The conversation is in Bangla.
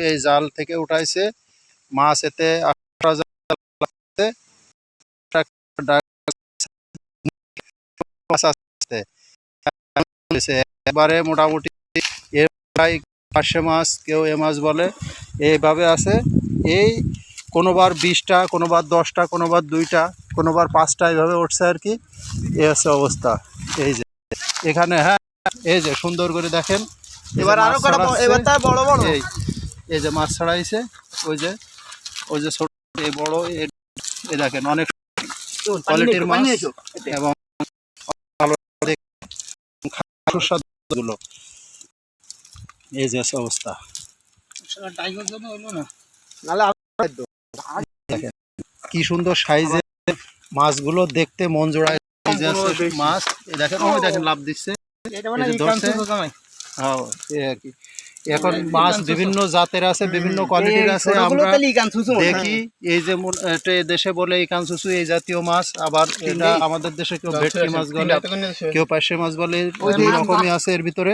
এই জাল থেকে উঠাইছে মাছ, এতে 18 জাল মাছ আসছে এবারে মোটামুটি প্রায় 500 মাছ, কেউ এ মাছ বলে, এইভাবে আছে। এই কোনোবার 20টা, কোনোবার 10টা, কোনোবার 2টা, কোনোবার 5টা, এইভাবে উঠছে আর কি। এই হচ্ছে অবস্থা। এই যে এখানে, হ্যাঁ এই যে সুন্দর করে দেখেন, এবার আরো কটা, এবার তার বড় বড় এই যে মাছ ছাড়াইছে, ওই যে ছোট, এই বড়, এই দেখেন অনেক কোয়ালিটির মাছ এবং ভালো সুস্বাদু গুলো। এই যে অবস্থা, দেখেন কি সুন্দর সাইজের মাছগুলো, দেখতে মন জোড়ায় মাছ। দেখেন ওই দেখেন লাভ দিচ্ছে, এখন মাছ বিভিন্ন জাতের আছে, বিভিন্ন কোয়ালিটির আছে। আমরা দেখি এই যে দেশে বলে ইকানসুসু এই জাতীয় মাছ, আবার এটা আমাদের দেশে কেউ ভেটকি মাছ বলে, কেউ পার্শে মাছ বলে, দুই রকমই আছে এর ভিতরে।